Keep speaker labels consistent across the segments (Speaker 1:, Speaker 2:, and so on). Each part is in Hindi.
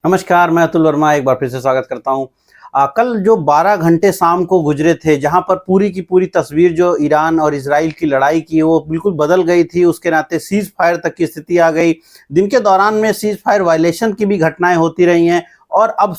Speaker 1: नमस्कार, मैं अतुल वर्मा एक बार फिर से स्वागत करता हूँ। कल जो 12 घंटे शाम को गुजरे थे, जहाँ पर पूरी की पूरी तस्वीर जो ईरान और इजराइल की लड़ाई की वो बिल्कुल बदल गई थी। उसके नाते सीज़ फायर तक की स्थिति आ गई। दिन के दौरान में सीज़ फायर वायलेशन की भी घटनाएं होती रही हैं और अब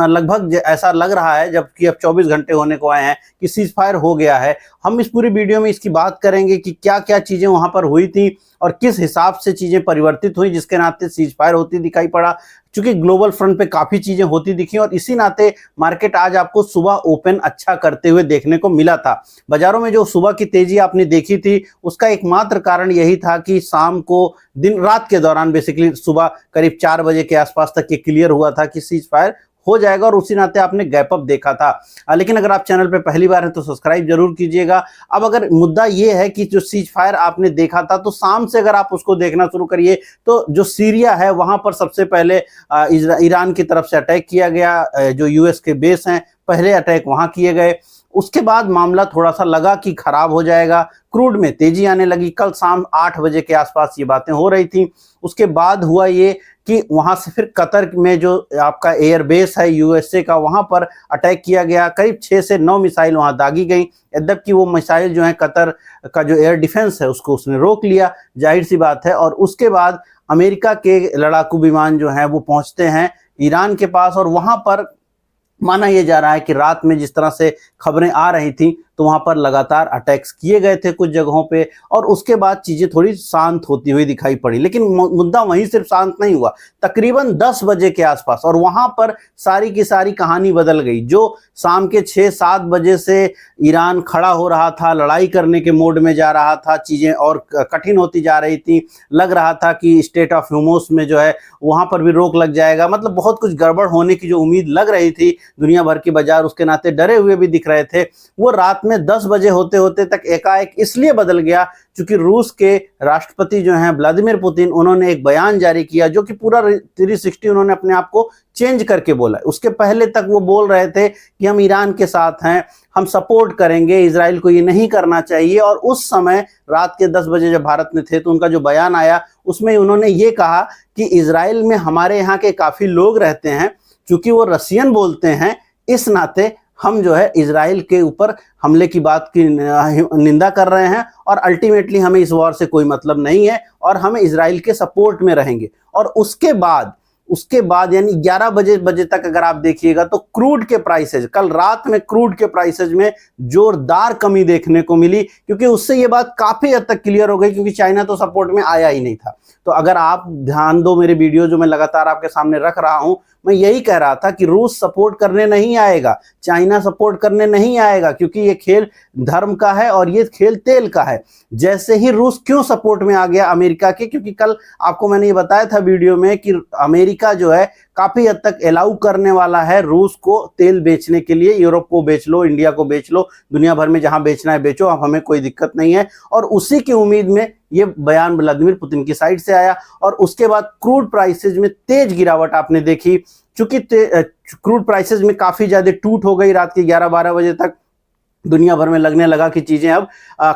Speaker 1: लगभग ऐसा लग रहा है, जबकि अब 24 घंटे होने को आए हैं, कि सीज़ फायर हो गया है। हम इस पूरी वीडियो में इसकी बात करेंगे कि क्या-क्या चीज़ें वहाँ पर हुई थी और किस हिसाब से चीज़ें परिवर्तित हुई, जिसके नाते सीज़ फायर होती दिखाई पड़ा। चूँकि ग्लोबल फ्रंट पे काफ़ी चीज़ें होती दिखी और इसी नाते मार्केट आज आपको सुबह ओपन अच्छा करते हुए देखने को मिला था। बाज़ारों में जो सुबह की तेज़ी आपने देखी थी, उसका एकमात्र कारण यही था कि शाम को दिन रात के दौरान बेसिकली सुबह करीब 4 बजे के आसपास तक ये क्लियर हुआ था कि सीज़ फायर हो जाएगा और उसी नाते आपने गैप अप देखा था। लेकिन अगर आप चैनल पे पहली बार हैं तो सब्सक्राइब जरूर कीजिएगा। अब अगर मुद्दा ये है कि जो सीज फायर आपने देखा था, तो शाम से अगर आप उसको देखना शुरू करिए तो जो सीरिया है वहां पर सबसे पहले ईरान की तरफ से अटैक किया गया। जो यूएस के बेस हैं, पहले अटैक वहां किए गए। उसके बाद मामला थोड़ा सा लगा कि खराब हो जाएगा, क्रूड में तेजी आने लगी। कल शाम 8 बजे के आसपास ये बातें हो रही थी। उसके बाद हुआ ये कि वहां से फिर कतर में जो आपका एयरबेस है यूएसए का, वहां पर अटैक किया गया। करीब 6 से 9 मिसाइल वहां दागी गई। यद्यपि वो मिसाइल जो है कतर का जो एयर डिफेंस है उसको उसने रोक लिया, जाहिर सी बात है। और उसके बाद अमेरिका के लड़ाकू विमान जो हैं वो पहुंचते हैं ईरान के पास और वहां पर माना यह जा रहा है कि रात में जिस तरह से खबरें आ रही थी, तो वहां पर लगातार अटैक्स किए गए थे कुछ जगहों पे और उसके बाद चीजें थोड़ी शांत होती हुई दिखाई पड़ी। लेकिन मुद्दा वहीं सिर्फ शांत नहीं हुआ, तकरीबन 10 बजे के आसपास और वहां पर सारी की सारी कहानी बदल गई। जो शाम के 6-7 बजे से ईरान खड़ा हो रहा था, लड़ाई करने के मोड में जा रहा था, चीजें और कठिन होती जा रही थी। लग रहा था कि स्टेट ऑफ ह्यूमोस में जो है वहां पर भी रोक लग जाएगा। मतलब बहुत कुछ गड़बड़ होने की जो उम्मीद लग रही थी, दुनिया भर के बाजार उसके नाते डरे हुए भी दिख रहे थे, वो रात में 10 बजे होते होते तक एकाएक इसलिए बदल गया क्योंकि रूस के राष्ट्रपति जो हैं व्लादिमीर पुतिन, उन्होंने एक बयान जारी किया जो कि पूरा 360 उन्होंने अपने आप को चेंज करके बोला। उसके पहले तक वो बोल रहे थे कि हम ईरान के साथ हैं, हम सपोर्ट करेंगे, इजराइल को ये नहीं करना चाहिए। और उस समय रात के 10 बजे जब भारत में थे तो उनका जो बयान आया उसमें उन्होंने ये कहा कि इजराइल में हमारे यहाँ के काफ़ी लोग रहते हैं, चूंकि वो रसियन बोलते हैं, इस नाते हम जो है इजराइल के ऊपर हमले की बात की निंदा कर रहे हैं और अल्टीमेटली हमें इस वॉर से कोई मतलब नहीं है और हम इजराइल के सपोर्ट में रहेंगे। और उसके बाद यानी 11 बजे तक अगर आप देखिएगा तो क्रूड के प्राइसेज, कल रात में क्रूड के प्राइसेज में जोरदार कमी देखने को मिली, क्योंकि उससे ये बात काफी हद तक क्लियर हो गई, क्योंकि चाइना तो सपोर्ट में आया ही नहीं था। तो अगर आप ध्यान दो मेरे वीडियो जो मैं लगातार आपके सामने रख रहा हूं, मैं यही कह रहा था कि रूस सपोर्ट करने नहीं आएगा, चाइना सपोर्ट करने नहीं आएगा, क्योंकि ये खेल धर्म का है और ये खेल तेल का है। जैसे ही रूस क्यों सपोर्ट में आ गया अमेरिका के, क्योंकि कल आपको मैंने ये बताया था वीडियो में कि अमेरिका जो है काफी हद तक अलाउ करने वाला है रूस को तेल बेचने के लिए। यूरोप को बेच लो, इंडिया को बेच लो, दुनिया भर में जहां बेचना है बेचो, अब हमें कोई दिक्कत नहीं है। और उसी की उम्मीद में ये बयान व्लादिमीर पुतिन की साइड से आया और उसके बाद क्रूड प्राइसेज में तेज गिरावट आपने देखी। चूंकि क्रूड प्राइसेज में काफी ज्यादा टूट हो गई रात के 11-12 बजे तक, दुनिया भर में लगने लगा कि चीजें अब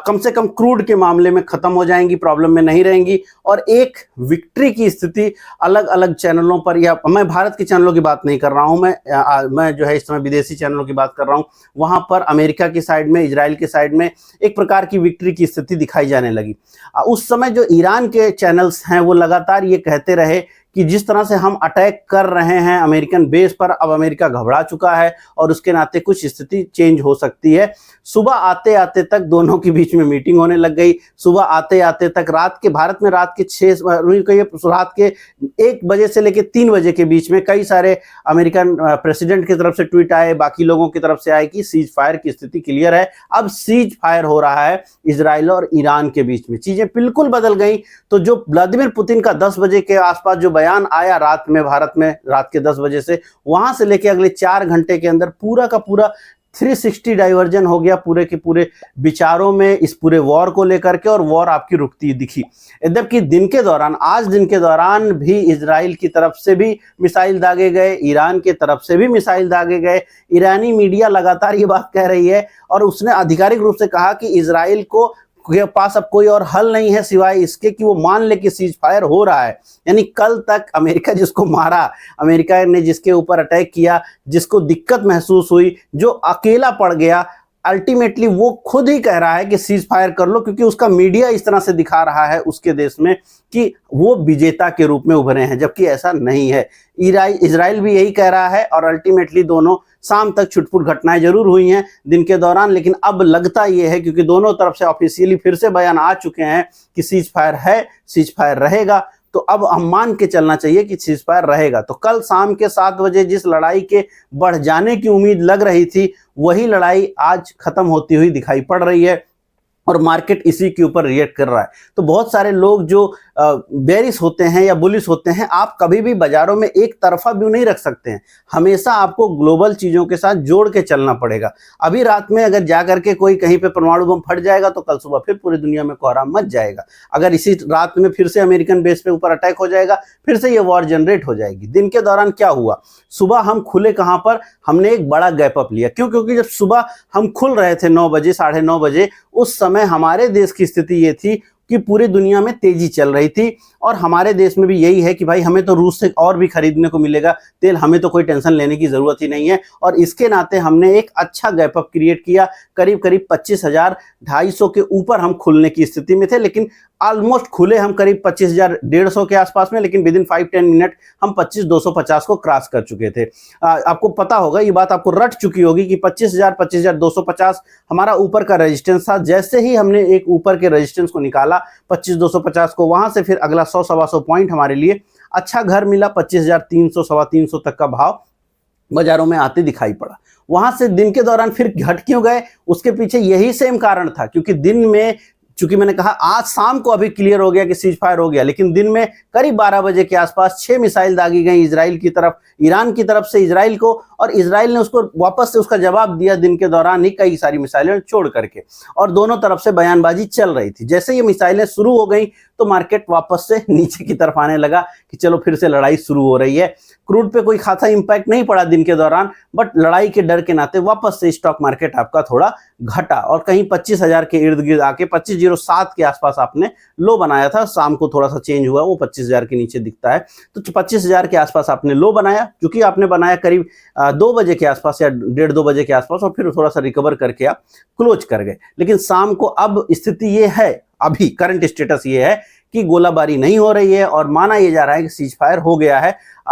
Speaker 1: कम से कम क्रूड के मामले में खत्म हो जाएंगी, प्रॉब्लम में नहीं रहेंगी। और एक विक्ट्री की स्थिति अलग अलग चैनलों पर, या मैं भारत के चैनलों की बात नहीं कर रहा हूं, मैं जो है इस समय विदेशी चैनलों की बात कर रहा हूं, वहां पर अमेरिका की साइड में, इजराइल की साइड में एक प्रकार की विक्ट्री की स्थिति दिखाई जाने लगी। उस समय जो ईरान के चैनल्स हैं वो लगातार ये कहते रहे कि जिस तरह से हम अटैक कर रहे हैं अमेरिकन बेस पर, अब अमेरिका घबरा चुका है और उसके नाते कुछ स्थिति चेंज हो सकती है। सुबह आते आते तक दोनों के बीच में मीटिंग होने लग गई। सुबह आते आते तक भारत में रात के 1 बजे से लेकर 3 बजे के बीच में कई सारे अमेरिकन प्रेसिडेंट की तरफ से ट्वीट आए, बाकी लोगों की तरफ से आए कि सीज फायर की स्थिति क्लियर है। अब सीज फायर हो रहा है इजराइल और ईरान के बीच में, चीजें बिल्कुल बदल गई। तो जो व्लादिमीर पुतिन का 10 बजे के आसपास जो बयान आया रात में, भारत में रात के 10 बजे से, वहां से लेके अगले 4 घंटे के अंदर पूरा का पूरा 360 डाइवर्जन हो गया पूरे के पूरे विचारों में इस पूरे वॉर को लेकर के, और वॉर आपकी रुकती दिखी। यद्यपि आज दिन के दौरान भी इजराइल की तरफ से भी मिसाइल दागे गए, ईरान की तरफ से भी मिसाइल दागे गए। ईरानी मीडिया लगातार ये बात कह रही है और उसने आधिकारिक रूप से कहा कि इजराइल को के पास अब कोई और हल नहीं है सिवाय इसके कि वो मान ले कि सीज फायर हो रहा है। यानी कल तक अमेरिका जिसको मारा, अमेरिका ने जिसके ऊपर अटैक किया, जिसको दिक्कत महसूस हुई, जो अकेला पड़ गया, अल्टीमेटली वो खुद ही कह रहा है कि सीज फायर कर लो, क्योंकि उसका मीडिया इस तरह से दिखा रहा है उसके देश में कि वो विजेता के रूप में उभरे हैं, जबकि ऐसा नहीं है। इजराइल भी यही कह रहा है और अल्टीमेटली दोनों शाम तक छुटपुट घटनाएं जरूर हुई हैं दिन के दौरान, लेकिन अब लगता ये है क्योंकि दोनों तरफ से ऑफिशियली फिर से बयान आ चुके हैं कि सीज फायर है, सीज फायर रहेगा, तो अब हम मान के चलना चाहिए कि सीज फायर रहेगा। तो कल शाम के 7 बजे जिस लड़ाई के बढ़ जाने की उम्मीद लग रही थी, वही लड़ाई आज खत्म होती हुई दिखाई पड़ रही है और मार्केट इसी के ऊपर रिएक्ट कर रहा है। तो बहुत सारे लोग जो बेरिश होते हैं या बुलिश होते हैं, आप कभी भी बाजारों में एक तरफा व्यू नहीं रख सकते हैं, हमेशा आपको ग्लोबल चीज़ों के साथ जोड़ के चलना पड़ेगा। अभी रात में अगर जा करके कोई कहीं पे परमाणु बम फट जाएगा तो कल सुबह फिर पूरी दुनिया में कोहराम मच जाएगा। अगर इसी रात में फिर से अमेरिकन बेस पे ऊपर अटैक हो जाएगा, फिर से ये वॉर जनरेट हो जाएगी। दिन के दौरान क्या हुआ, सुबह हम खुले कहाँ पर, हमने एक बड़ा गैप अप लिया। क्यों? क्योंकि जब सुबह हम खुल रहे थे 9 बजे, 9:30 बजे, उस समय हमारे देश की स्थिति ये थी कि पूरी दुनिया में तेजी चल रही थी और हमारे देश में भी यही है कि भाई हमें तो रूस से और भी खरीदने को मिलेगा तेल, हमें तो कोई टेंशन लेने की जरूरत ही नहीं है। और इसके नाते हमने एक अच्छा गैप अप क्रिएट किया, करीब 25,250 के ऊपर हम खुलने की स्थिति में थे, लेकिन ऑलमोस्ट खुले हम करीब 25,150 के आसपास में, लेकिन विद इन 5-10 मिनट हम 25,250 को क्रॉस कर चुके थे। आपको पता होगा, ये बात आपको रट चुकी होगी कि 25,250 हमारा ऊपर का रेजिस्टेंस था। जैसे ही हमने एक ऊपर के रेजिस्टेंस को निकाला 25,250 को, वहां से फिर अगला 100-125 पॉइंट हमारे लिए अच्छा घर मिला। 25,300 325 तक का भाव बाजारों में आते दिखाई पड़ा। वहां से दिन के दौरान फिर घट क्यों गए, उसके पीछे यही सेम कारण था, क्योंकि दिन में, चूंकि मैंने कहा आज शाम को अभी क्लियर हो गया कि सीज फायर हो गया, लेकिन दिन में करीब 12 बजे के आसपास 6 मिसाइल दागी गई इजराइल की तरफ, ईरान की तरफ से इजराइल को, और इजराइल ने उसको वापस से उसका जवाब दिया दिन के दौरान ही, कई सारी मिसाइलें छोड़ करके, और दोनों तरफ से बयानबाजी चल रही थी। जैसे ये मिसाइलें शुरू हो गई तो मार्केट वापस से नीचे की तरफ आने लगा कि चलो फिर से लड़ाई शुरू हो रही है। क्रूड पे कोई खासा इंपैक्ट नहीं पड़ा दिन के दौरान, बट लड़ाई के डर के नाते वापस से स्टॉक मार्केट आपका थोड़ा घटा और कहीं 25,000 के इर्द गिर्द आके 25,07 के आसपास आपने लो बनाया था। शाम को थोड़ा सा चेंज हुआ, वो 25,000 के नीचे दिखता है, तो 25,000 के आसपास आपने लो बनाया। क्योंकि आपने बनाया करीब 2 बजे के आसपास या 1:30-2 बजे के आसपास, और फिर थोड़ा सा रिकवर करके आप क्लोज कर गए। लेकिन शाम को अब स्थिति ये है, अभी करंट स्टेटस ये है कि गोलाबारी नहीं हो रही है और माना यह जा रहा है कि सीज फायर हो गया है।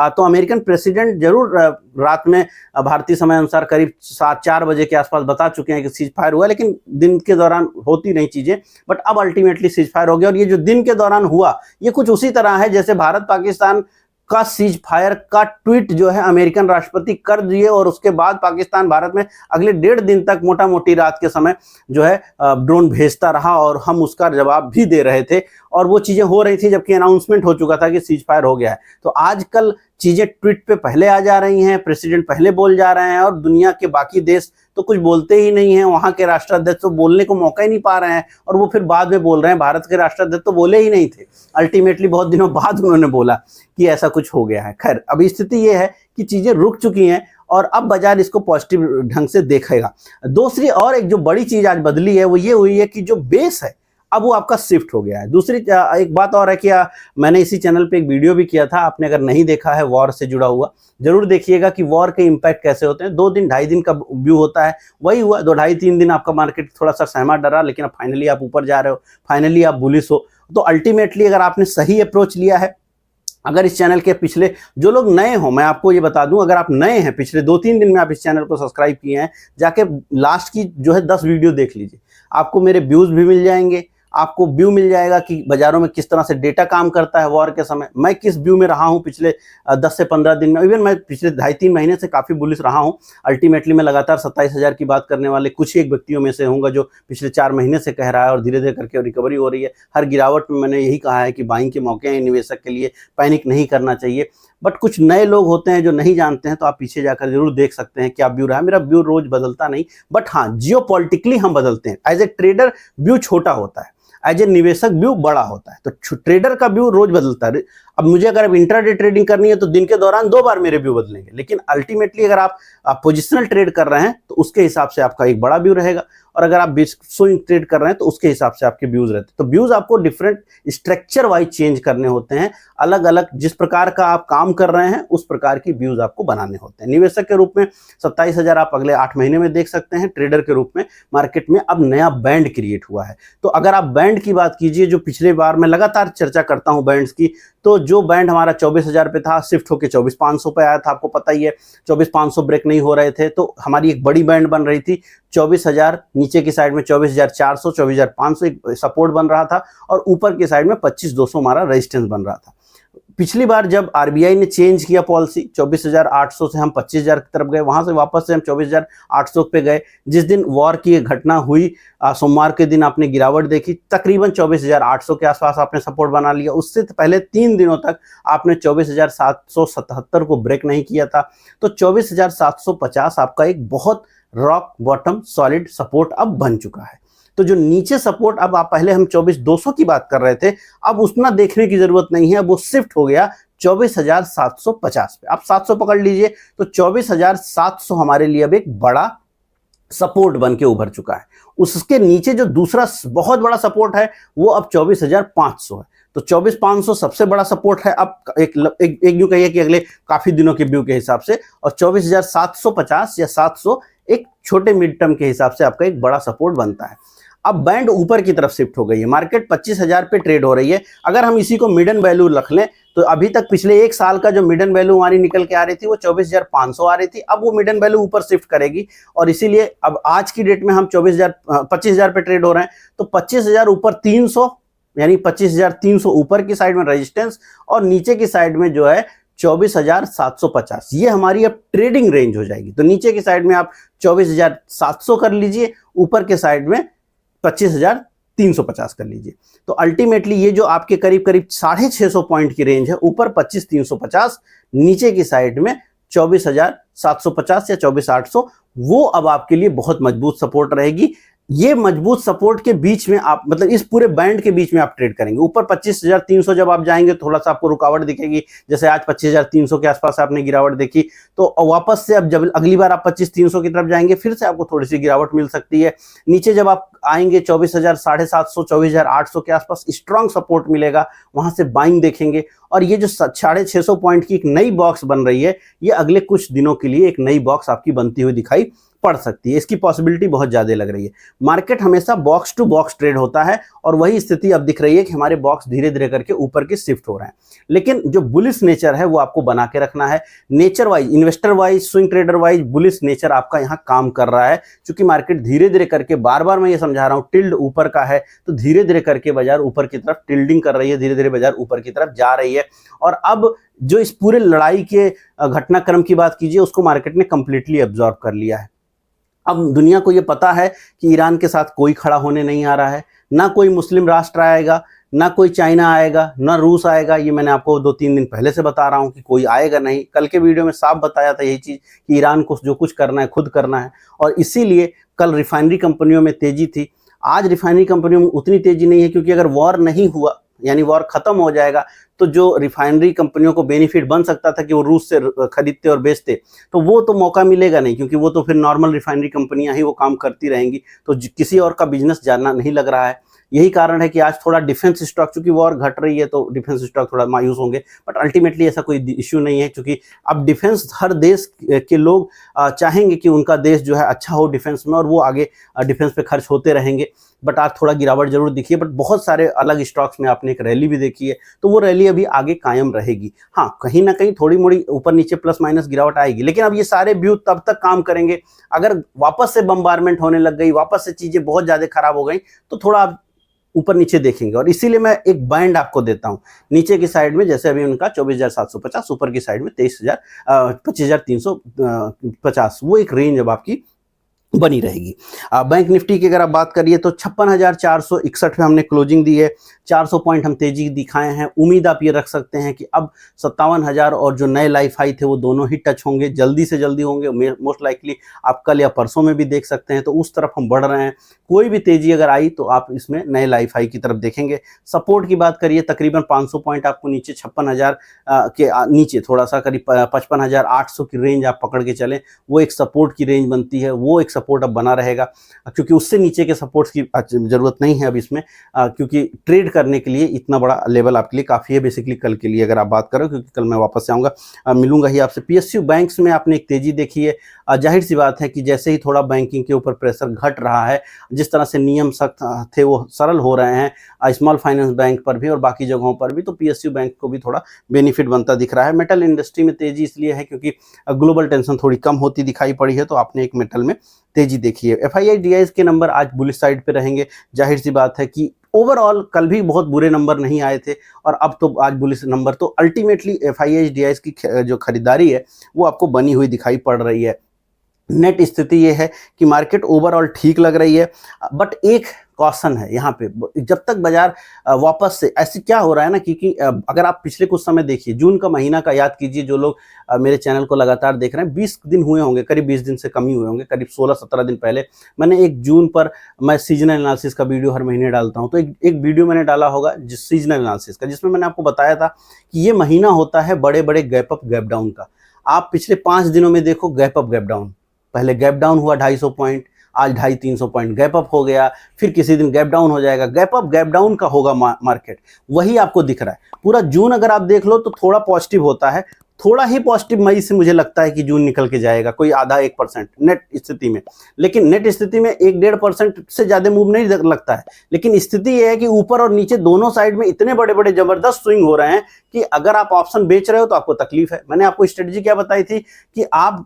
Speaker 1: तो अमेरिकन प्रेसिडेंट जरूर रात में भारतीय समय अनुसार करीब 4 बजे के आसपास बता चुके हैं कि सीज फायर हुआ, लेकिन दिन के दौरान होती नहीं चीजें, बट अब अल्टीमेटली सीज फायर हो गया। और ये जो दिन के दौरान हुआ, ये कुछ उसी तरह है जैसे भारत पाकिस्तान का सीज फायर का ट्वीट जो है अमेरिकन राष्ट्रपति कर दिए, और उसके बाद पाकिस्तान भारत में अगले 1.5 दिन तक मोटा मोटी रात के समय जो है ड्रोन भेजता रहा और हम उसका जवाब भी दे रहे थे, और वो चीजें हो रही थी जबकि अनाउंसमेंट हो चुका था कि सीज फायर हो गया है। तो आजकल चीजें ट्वीट पे पहले आ जा रही हैं, प्रेसिडेंट पहले बोल जा रहे हैं, और दुनिया के बाकी देश तो कुछ बोलते ही नहीं हैं। वहां के राष्ट्राध्यक्ष तो बोलने को मौका ही नहीं पा रहे हैं और वो फिर बाद में बोल रहे हैं। भारत के राष्ट्राध्यक्ष तो बोले ही नहीं थे, अल्टीमेटली बहुत दिनों बाद उन्होंने बोला कि ऐसा कुछ हो गया है। खैर, अभी स्थिति ये है कि चीजें रुक चुकी हैं और अब बाजार इसको पॉजिटिव ढंग से देखेगा। दूसरी और एक जो बड़ी चीज आज बदली है वो ये हुई है कि जो बेस है अब वो आपका शिफ्ट हो गया है। दूसरी एक बात और है कि मैंने इसी चैनल पे एक वीडियो भी किया था, आपने अगर नहीं देखा है वॉर से जुड़ा हुआ, जरूर देखिएगा कि वॉर के इंपैक्ट कैसे होते हैं। 2 दिन 2.5 दिन का व्यू होता है, वही हुआ 2-2.5-3 दिन आपका मार्केट थोड़ा सा सहमा डरा, लेकिन अब फाइनली आप ऊपर जा रहे हो, फाइनली आप बुलिश हो। तो अल्टीमेटली अगर आपने सही अप्रोच लिया है, अगर इस चैनल के पिछले जो लोग नए हो, मैं आपको ये बता दूं, अगर आप नए हैं, पिछले 2-3 दिन में आप इस चैनल को सब्सक्राइब किए हैं, जाके लास्ट की जो है 10 वीडियो देख लीजिए, आपको मेरे व्यूज भी मिल जाएंगे, आपको व्यू मिल जाएगा कि बाजारों में किस तरह से डेटा काम करता है वॉर के समय। मैं किस व्यू में रहा हूं पिछले 10 से 15 दिन में, इवन मैं पिछले 2.5-3 महीने से काफ़ी बुलिश रहा हूं। अल्टीमेटली मैं लगातार 27,000 की बात करने वाले कुछ एक व्यक्तियों में से होऊंगा जो पिछले 4 महीने से कह रहा है, और धीरे धीरे करके रिकवरी हो रही है। हर गिरावट में मैंने यही कहा है कि बाइंग के मौके हैं निवेशक के लिए, पैनिक नहीं करना चाहिए। बट कुछ नए लोग होते हैं जो नहीं जानते हैं, तो आप पीछे जाकर जरूर देख सकते हैं क्या व्यू रहा है। मेरा व्यू रोज बदलता नहीं, बट हाँ, जियोपॉलिटिकली हम बदलते हैं। एज ए ट्रेडर व्यू छोटा होता है, एज ए निवेशक व्यू बड़ा होता है। तो ट्रेडर का व्यू रोज बदलता है। अब मुझे अगर अब इंट्राडे ट्रेडिंग करनी है तो दिन के दौरान 2 बार मेरे व्यू बदलेंगे, लेकिन अल्टीमेटली अगर आप पोजिशनल ट्रेड कर रहे हैं तो तो उसके हिसाब से आपका एक बड़ा व्यू रहेगा, और अगर आप स्विंग ट्रेड कर रहे हैं तो उसके हिसाब से आपके व्यूज रहते हैं। तो व्यूज आपको डिफरेंट स्ट्रक्चर वाइज चेंज करने होते हैं, अलग अलग जिस प्रकार का आप काम कर रहे हैं उस प्रकार की व्यूज आपको बनाने होते हैं। निवेशक के रूप में 27,000 आप अगले 8 महीने में देख सकते हैं। ट्रेडर के रूप में मार्केट में अब नया बैंड क्रिएट हुआ है। तो अगर आप बैंड की बात कीजिए, जो पिछले बार मैं लगातार चर्चा करता हूं बैंड्स की, तो जो बैंड हमारा 24,000 पे था शिफ्ट होकर 24,500 पे आया था। आपको पता ही है 24,500 ब्रेक नहीं हो रहे थे, तो हमारी एक बड़ी बैंड बन रही थी 24,000, नीचे की साइड में 24,400, 24,500 एक सपोर्ट बन रहा था, और ऊपर की साइड में 25,200 हमारा रेजिस्टेंस बन रहा था। पिछली बार जब आरबीआई ने चेंज किया पॉलिसी, 24,800 से हम 25,000 की तरफ गए, वहां से वापस से हम 24,800 पे गए। जिस दिन वॉर की घटना हुई सोमवार के दिन आपने गिरावट देखी, तकरीबन 24,800 के आसपास आपने सपोर्ट बना लिया। उससे पहले 3 दिनों तक आपने 24,777 को ब्रेक नहीं किया था। तो 24,750 आपका एक बहुत रॉक बॉटम सॉलिड सपोर्ट अब बन चुका है। तो जो नीचे सपोर्ट, अब आप पहले हम 24,200 की बात कर रहे थे, अब उतना देखने की जरूरत नहीं है, अब वो शिफ्ट हो गया 24,750 पे। आप 700 पकड़ लीजिए, तो 24,700 हमारे लिए अब एक बड़ा सपोर्ट बन के उभर चुका है। उसके नीचे जो दूसरा बहुत बड़ा सपोर्ट है वो अब 24,500 है। तो 24,500 सबसे बड़ा सपोर्ट है अब एक यूं कहिए कि अगले काफी दिनों के व्यू के हिसाब से, और 24,750 या 700 एक छोटे मिड टर्म के हिसाब से आपका एक बड़ा सपोर्ट बनता है। अब बैंड ऊपर की तरफ शिफ्ट हो गई है, मार्केट 25,000 पे ट्रेड हो रही है। अगर हम इसी को मिडन वैल्यू रख लें तो अभी तक पिछले एक साल का जो मिडन वैल्यू हमारी निकल के आ रही थी वो 24,500 आ रही थी। अब वो मिडन वैल्यू ऊपर शिफ्ट करेगी, और इसीलिए अब आज की डेट में हम 25,000 पे ट्रेड हो रहे हैं। तो 25,000 ऊपर 300, यानी 25,300 ऊपर की साइड में रेजिस्टेंस, और नीचे की साइड में जो है 24,750, ये हमारी अब ट्रेडिंग रेंज हो जाएगी। तो नीचे की साइड में आप 24,700 कर लीजिए, ऊपर के साइड में 25,350 कर लीजिए। तो अल्टीमेटली ये जो आपके करीब करीब 650 पॉइंट की रेंज है, ऊपर 25,350, नीचे की साइड में 24,750 या 24,800, वो अब आपके लिए बहुत मजबूत सपोर्ट रहेगी। ये मजबूत सपोर्ट के बीच में आप, मतलब इस पूरे बैंड के बीच में आप ट्रेड करेंगे। ऊपर 25,300 जब आप जाएंगे थोड़ा सा आपको रुकावट दिखेगी, जैसे आज 25,300 के आसपास आपने गिरावट देखी, तो वापस से अब जब अगली बार आप 25,300 की तरफ जाएंगे फिर से आपको थोड़ी सी गिरावट मिल सकती है। नीचे जब आप आएंगे 24,750, 24,800 के आसपास स्ट्रॉन्ग सपोर्ट मिलेगा, वहां से बाइंग देखेंगे। और ये जो 650 पॉइंट की एक नई बॉक्स बन रही है, ये अगले कुछ दिनों के लिए एक नई बॉक्स आपकी बनती हुई दिखाई पड़ सकती है। इसकी पॉसिबिलिटी बहुत ज्यादा लग रही है। मार्केट हमेशा बॉक्स टू बॉक्स ट्रेड होता है, और वही स्थिति अब दिख रही है कि हमारे बॉक्स धीरे धीरे करके ऊपर के शिफ्ट हो रहे हैं। लेकिन जो बुलिश नेचर है वो आपको बना के रखना है। Nature wise, investor wise, swing trader wise bullish nature आपका यहाँ काम कर रहा है, क्योंकि मार्केट धीरे धीरे करके, बार बार मैं ये समझा रहा हूँ, टिल्ड ऊपर का है, तो धीरे धीरे करके बाजार ऊपर की तरफ टिल्डिंग कर रही है, धीरे धीरे बाजार ऊपर की तरफ जा रही है। और अब जो इस पूरे लड़ाई के घटनाक्रम की बात कीजिए, उसको मार्केट ने कंप्लीटली एब्जॉर्ब कर लिया है। अब दुनिया को ये पता है कि ईरान के साथ कोई खड़ा होने नहीं आ रहा है, ना कोई मुस्लिम राष्ट्र आएगा, ना कोई चाइना आएगा, ना रूस आएगा। ये मैंने आपको 2-3 दिन पहले से बता रहा हूँ कि कोई आएगा नहीं। कल के वीडियो में साफ बताया था यही चीज़ कि ईरान को जो कुछ करना है खुद करना है, और इसीलिए कल रिफाइनरी कंपनियों में तेजी थी। आज रिफाइनरी कंपनियों में उतनी तेजी नहीं है, क्योंकि अगर वॉर नहीं हुआ, यानी वॉर खत्म हो जाएगा, तो जो रिफाइनरी कंपनियों को बेनिफिट बन सकता था कि वो रूस से खरीदते और बेचते, तो वो तो मौका मिलेगा नहीं, क्योंकि वो तो फिर नॉर्मल रिफाइनरी कंपनियां ही वो काम करती रहेंगी, तो किसी और का बिजनेस जानना नहीं लग रहा है। यही कारण है कि आज थोड़ा डिफेंस स्टॉक, चूंकि वॉर घट रही है तो डिफेंस स्टॉक थोड़ा मायूस होंगे, बट अल्टीमेटली ऐसा कोई इश्यू नहीं है, क्योंकि अब डिफेंस, हर देश के लोग चाहेंगे कि उनका देश जो है अच्छा हो डिफेंस में, और वो आगे डिफेंस पे खर्च होते रहेंगे। बट आज थोड़ा गिरावट जरूर दिखी है, बट बहुत सारे अलग स्टॉक्स में आपने एक रैली भी देखी है, तो वो रैली अभी आगे कायम रहेगी। हाँ, कहीं ना कहीं थोड़ी मोड़ी ऊपर नीचे प्लस माइनस गिरावट आएगी, लेकिन अब ये सारे व्यू तब तक काम करेंगे अगर वापस से बम्बारमेंट होने लग गई, वापस से चीजें बहुत ज्यादा खराब हो गई, तो थोड़ा आप ऊपर नीचे देखेंगे। और इसीलिए मैं एक बैंड आपको देता हूं, नीचे की साइड में जैसे अभी उनका 24,750, ऊपर की साइड में 25,350, वो एक रेंज अब आपकी बनी रहेगी। बैंक निफ्टी की अगर आप बात करिए तो 56,461 में हमने क्लोजिंग दी है। 400 पॉइंट हम तेजी दिखाए हैं। उम्मीद आप ये रख सकते हैं कि अब 57,000 और जो नए लाइफ हाई थे वो दोनों ही टच होंगे, जल्दी से जल्दी होंगे। मोस्ट लाइकली आप कल या परसों में भी देख सकते हैं। तो उस तरफ हम बढ़ रहे हैं। कोई भी तेजी अगर आई तो आप इसमें नए लाइफ हाई की तरफ देखेंगे। सपोर्ट की बात करिए तकरीबन 500 पॉइंट आपको नीचे 56,000 के नीचे थोड़ा सा करीब 55,800 की रेंज आप पकड़ के चलें, वो एक सपोर्ट की रेंज बनती है। वो एक सपोर्ट अब बना रहेगा, क्योंकि उससे नीचे के सपोर्ट्स की जरूरत नहीं है अब इसमें, क्योंकि ट्रेड करने के लिए इतना बड़ा लेवल आपके लिए काफ़ी है बेसिकली कल के लिए अगर आप बात करो, क्योंकि कल मैं वापस से आऊँगा, मिलूंगा ही आपसे। पीएसयू बैंक्स में आपने एक तेजी देखी है। जाहिर सी बात है कि जैसे ही थोड़ा बैंकिंग के ऊपर प्रेशर घट रहा है, जिस तरह से नियम सख्त थे वो सरल हो रहे हैं स्मॉल फाइनेंस बैंक पर भी और बाकी जगहों पर भी, तो पीएसयू बैंक को भी थोड़ा बेनिफिट बनता दिख रहा है। मेटल इंडस्ट्री में तेजी इसलिए है क्योंकि ग्लोबल टेंशन थोड़ी कम होती दिखाई पड़ी है, तो आपने एक मेटल में तेजी देखी है। एफआईआई के नंबर आज बुलिश साइड पे रहेंगे। जाहिर सी बात है कि ओवरऑल कल भी बहुत बुरे नंबर नहीं आए थे और अब तो आज बुलिश नंबर, तो अल्टीमेटली एफआईआई की जो खरीदारी है वो आपको बनी हुई दिखाई पड़ रही है। नेट स्थिति ये है कि मार्केट ओवरऑल ठीक लग रही है, बट एक कॉशन है यहाँ पे, जब तक बाजार वापस से ऐसे क्या हो रहा है ना, क्योंकि अगर आप पिछले कुछ समय देखिए, जून का महीना का याद कीजिए, जो लोग मेरे चैनल को लगातार देख रहे हैं, 20 दिन हुए होंगे, करीब 20 दिन से कम ही हुए होंगे, करीब 16-17 दिन पहले मैंने एक जून पर, मैं सीजनल एनालिसिस का वीडियो हर महीने डालता हूँ, तो एक वीडियो मैंने डाला होगा जिस सीजनल एनालिसिस का, जिसमें मैंने आपको बताया था कि ये महीना होता है बड़े बड़े गैप अप गैप डाउन का। आप पिछले 5 दिनों में देखो गैप अप गैप डाउन, पहले गैप डाउन हुआ 250 पॉइंट, आज 250-300 पॉइंट गैप अप हो गया, फिर किसी दिन गैप डाउन हो जाएगा, गैप अप गैप डाउन का होगा मार्केट, वही आपको दिख रहा है। पूरा जून अगर आप देख लो तो थोड़ा पॉजिटिव होता है, थोड़ा ही पॉजिटिव मई से मुझे लगता है कि जून निकल के जाएगा, कोई आधा 1% नेट स्थिति में, लेकिन नेट स्थिति में 1-1.5% से ज्यादा मूव नहीं लगता है। लेकिन स्थिति यह है कि ऊपर और नीचे दोनों साइड में इतने बड़े बड़े जबरदस्त स्विंग हो रहे हैं कि अगर आप ऑप्शन बेच रहे हो तो आपको तकलीफ है। मैंने आपको स्ट्रेटजी क्या बताई थी कि आप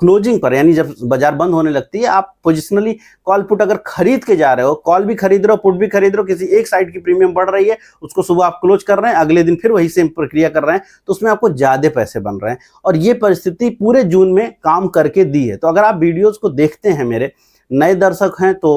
Speaker 1: क्लोजिंग पर, यानी जब बाजार बंद होने लगती है, आप पोजिशनली कॉल पुट अगर खरीद के जा रहे हो, कॉल भी खरीद रहे हो, पुट भी खरीद रहे हो, किसी एक साइड की प्रीमियम बढ़ रही है, उसको सुबह आप क्लोज कर रहे हैं, अगले दिन फिर वही सेम प्रक्रिया कर रहे हैं, तो उसमें आपको ज्यादा पैसे बन रहे हैं। और ये परिस्थिति पूरे जून में काम करके दी है। तो अगर आप वीडियोज को देखते हैं, मेरे नए दर्शक हैं तो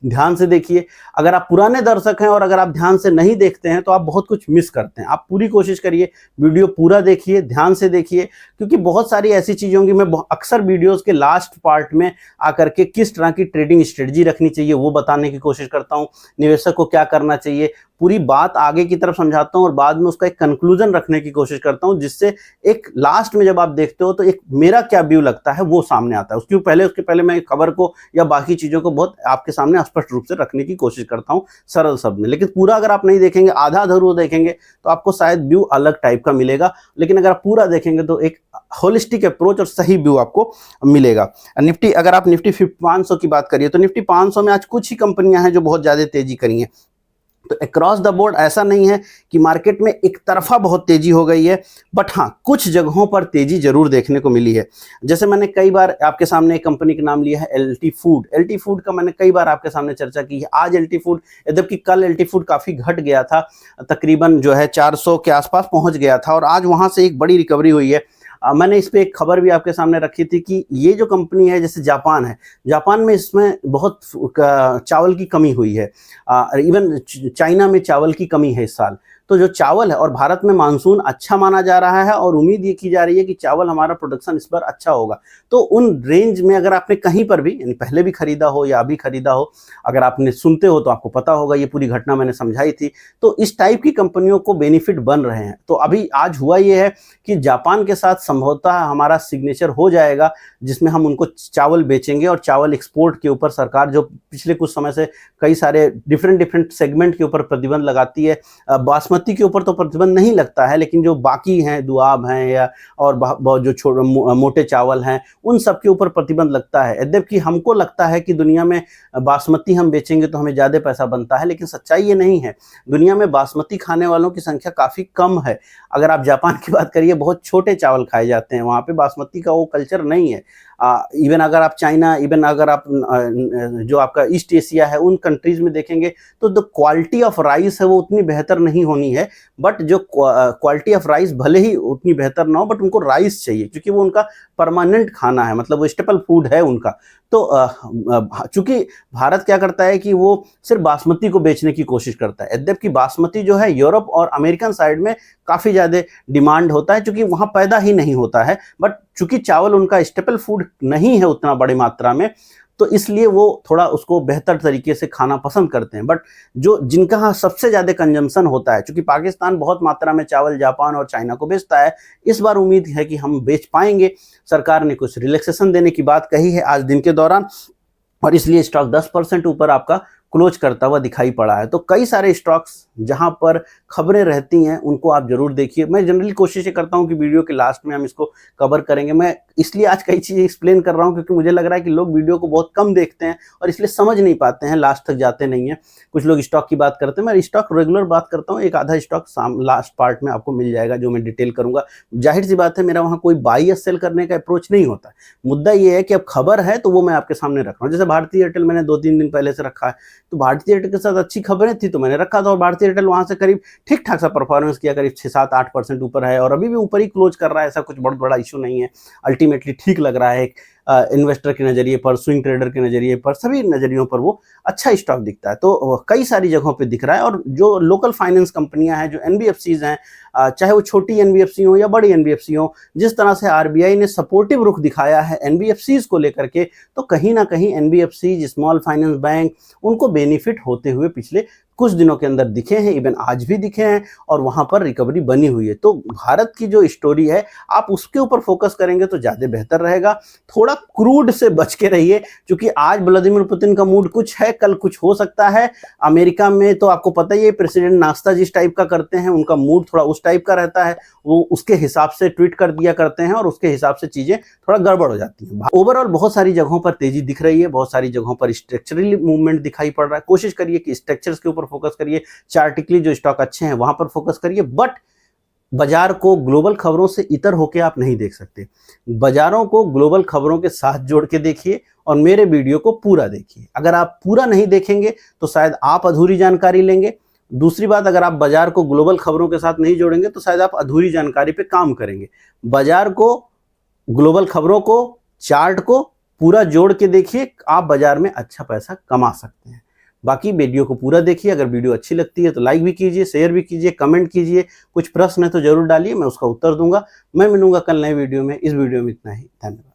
Speaker 1: ध्यान से देखिए, अगर आप पुराने दर्शक हैं और अगर आप ध्यान से नहीं देखते हैं तो आप बहुत कुछ मिस करते हैं। आप पूरी कोशिश करिए, वीडियो पूरा देखिए, ध्यान से देखिए, क्योंकि बहुत सारी ऐसी चीज़ें होंगी। मैं अक्सर वीडियोस के लास्ट पार्ट में आकर के किस तरह की ट्रेडिंग स्ट्रेटजी रखनी चाहिए वो बताने की कोशिश करता हूँ, निवेशक को क्या करना चाहिए, पूरी बात आगे की तरफ समझाता हूँ और बाद में उसका एक कंक्लूजन रखने की कोशिश करता हूँ, जिससे एक लास्ट में जब आप देखते हो तो एक मेरा क्या व्यू लगता है वो सामने आता है। उसके पहले मैं खबर को या बाकी चीज़ों को बहुत आपके सामने स्पष्ट रूप से रखने की कोशिश करता हूँ सरल शब्द में। लेकिन पूरा अगर आप नहीं देखेंगे, आधा अधूरा देखेंगे, तो आपको शायद व्यू अलग टाइप का मिलेगा। लेकिन अगर आप पूरा देखेंगे तो एक होलिस्टिक अप्रोच और सही व्यू आपको मिलेगा। निफ्टी, अगर आप निफ्टी 500 की बात करिए तो निफ्टी 500 में आज कुछ ही कंपनियां हैं जो बहुत ज़्यादा तेजी करी हैं। तो अक्रॉस द बोर्ड ऐसा नहीं है कि मार्केट में एक तरफा बहुत तेजी हो गई है, बट हाँ कुछ जगहों पर तेजी जरूर देखने को मिली है। जैसे मैंने कई बार आपके सामने एक कंपनी का नाम लिया है एलटी फूड। एलटी फूड का मैंने कई बार आपके सामने चर्चा की है। आज एलटी फूड, जबकि कल एलटी फूड काफ़ी घट गया था, तकरीबन जो है 400 के आसपास पहुंच गया था और आज वहां से एक बड़ी रिकवरी हुई है। मैंने इस पे एक खबर भी आपके सामने रखी थी कि ये जो कंपनी है, जैसे जापान है, जापान में इसमें बहुत चावल की कमी हुई है, इवन चाइना में चावल की कमी है इस साल। तो जो चावल है, और भारत में मानसून अच्छा माना जा रहा है और उम्मीद ये की जा रही है कि चावल हमारा प्रोडक्शन इस बार अच्छा होगा। तो उन रेंज में अगर आपने कहीं पर भी, यानी पहले भी खरीदा हो या अभी खरीदा हो, अगर आपने सुनते हो तो आपको पता होगा, ये पूरी घटना मैंने समझाई थी। तो इस टाइप की कंपनियों को बेनिफिट बन रहे हैं। तो अभी आज हुआ ये है कि जापान के साथ संभवतः हमारा सिग्नेचर हो जाएगा, जिसमें हम उनको चावल बेचेंगे और चावल एक्सपोर्ट के ऊपर सरकार जो पिछले कुछ समय से कई सारे डिफरेंट सेगमेंट के ऊपर प्रतिबंध लगाती है, बासमती के ऊपर तो प्रतिबंध नहीं लगता है, लेकिन जो बाकी हैं, दुआब हैं या और जो मोटे चावल हैं, उन सब के ऊपर प्रतिबंध लगता है। यद्यपि हमको लगता है कि दुनिया में बासमती हम बेचेंगे तो हमें ज़्यादा पैसा बनता है, लेकिन सच्चाई ये नहीं है। दुनिया में बासमती खाने वालों की संख्या काफ़ी कम है। अगर आप जापान की बात करिए, बहुत छोटे चावल खाए जाते हैं, वहाँ पे बासमती का वो कल्चर नहीं है। इवन अगर आप चाइना, इवन अगर आप जो आपका ईस्ट एशिया है उन कंट्रीज में देखेंगे तो द क्वालिटी ऑफ राइस है वो उतनी बेहतर नहीं होनी है, बट जो क्वालिटी ऑफ राइस भले ही उतनी बेहतर ना हो, बट उनको राइस चाहिए क्योंकि वो उनका परमानेंट खाना है, मतलब वो स्टेपल फूड है उनका। तो चूंकि भारत क्या करता है कि वो सिर्फ बासमती को बेचने की कोशिश करता है, यद्यपि बासमती जो है यूरोप और अमेरिकन साइड में काफ़ी ज़्यादा डिमांड होता है क्योंकि वहाँ पैदा ही नहीं होता है, बट चूंकि चावल उनका स्टेपल फूड नहीं है उतना बड़ी मात्रा में, तो इसलिए वो थोड़ा उसको बेहतर तरीके से खाना पसंद करते हैं। बट जो जिनका यहाँ सबसे ज़्यादा कंजम्पशन होता है, क्योंकि पाकिस्तान बहुत मात्रा में चावल जापान और चाइना को बेचता है, इस बार उम्मीद है कि हम बेच पाएंगे। सरकार ने कुछ रिलैक्सेशन देने की बात कही है आज दिन के दौरान, और इसलिए स्टॉक 10% ऊपर आपका क्लोज करता हुआ दिखाई पड़ा है। तो कई सारे स्टॉक्स जहां पर खबरें रहती हैं उनको आप जरूर देखिए। मैं जनरली कोशिश करता हूं कि वीडियो के लास्ट में हम इसको कवर करेंगे। मैं इसलिए आज कई चीज़ें एक्सप्लेन कर रहा हूं क्योंकि मुझे लग रहा है कि लोग वीडियो को बहुत कम देखते हैं और इसलिए समझ नहीं पाते हैं, लास्ट तक जाते नहीं हैं। कुछ लोग स्टॉक की बात करते हैं, मैं स्टॉक रेगुलर बात करता हूँ, एक आधा स्टॉक लास्ट पार्ट में आपको मिल जाएगा जो मैं डिटेल करूंगा। जाहिर सी बात है मेरा वहाँ कोई बाई या सेल करने का अप्रोच नहीं होता। मुद्दा ये है कि अब खबर है तो वो मैं आपके सामने रख रहा हूँ। जैसे भारतीय एयरटेल मैंने 2-3 दिन पहले से रखा है, तो भारतीय एयरटेल के साथ अच्छी खबरें थी तो मैंने रखा था, और भारतीय एयरटेल वहां से करीब ठीक ठाक सा परफॉर्मेंस किया, करीब 6-7-8% ऊपर है और अभी भी ऊपर ही क्लोज कर रहा है। ऐसा कुछ बहुत बड़ा इशू नहीं है, अल्टीमेटली ठीक लग रहा है। इन्वेस्टर के नज़रिए पर, स्विंग ट्रेडर के नज़रिए पर, सभी नज़रियों पर वो अच्छा स्टॉक दिखता है। तो कई सारी जगहों पे दिख रहा है। और जो लोकल फाइनेंस कंपनियां हैं, जो एनबीएफसीज हैं, चाहे वो छोटी एनबीएफसी हो या बड़ी एनबीएफसी हो, जिस तरह से आरबीआई ने सपोर्टिव रुख दिखाया है एनबीएफसीज को लेकर के, तो कहीं ना कहीं एनबीएफसीज, स्मॉल फाइनेंस बैंक, उनको बेनिफिट होते हुए पिछले कुछ दिनों के अंदर दिखे हैं, इवन आज भी दिखे हैं, और वहां पर रिकवरी बनी हुई है। तो भारत की जो स्टोरी है आप उसके ऊपर फोकस करेंगे तो ज्यादा बेहतर रहेगा। थोड़ा क्रूड से बच के रहिए क्योंकि आज व्लादिमीर पुतिन का मूड कुछ है, कल कुछ हो सकता है। अमेरिका में तो आपको पता ही है, प्रेसिडेंट नाश्ता जिस टाइप का करते हैं उनका मूड थोड़ा उस टाइप का रहता है, वो उसके हिसाब से ट्वीट कर दिया करते हैं और उसके हिसाब से चीजें थोड़ा गड़बड़ हो जाती हैं। ओवरऑल बहुत सारी जगहों पर तेजी दिख रही है, बहुत सारी जगहों पर स्ट्रक्चरली मूवमेंट दिखाई पड़ रहा है। कोशिश करिए कि स्ट्रक्चर्स के ऊपर फोकस करिए, चार्टिकली जो स्टॉक अच्छे हैं वहां पर फोकस करिए, बट बाजार को ग्लोबल खबरों से इतर होकर आप नहीं देख सकते। बाजारों को ग्लोबल खबरों के साथ जोड़ के देखिए और मेरे वीडियो को पूरा देखिए। अगर आप पूरा नहीं देखेंगे तो शायद आप अधूरी जानकारी लेंगे। दूसरी बात, अगर आप बाजार को ग्लोबल खबरों के साथ नहीं जोड़ेंगे तो शायद आप अधूरी जानकारी पे काम करेंगे। बाजार को, ग्लोबल खबरों को, चार्ट को पूरा जोड़ के देखिए, आप बाजार में अच्छा पैसा कमा सकते हैं। बाकी वीडियो को पूरा देखिए। अगर वीडियो अच्छी लगती है तो लाइक भी कीजिए, शेयर भी कीजिए, कमेंट कीजिए। कुछ प्रश्न है तो जरूर डालिए, मैं उसका उत्तर दूंगा। मैं मिलूंगा कल नए वीडियो में। इस वीडियो में इतना ही, धन्यवाद।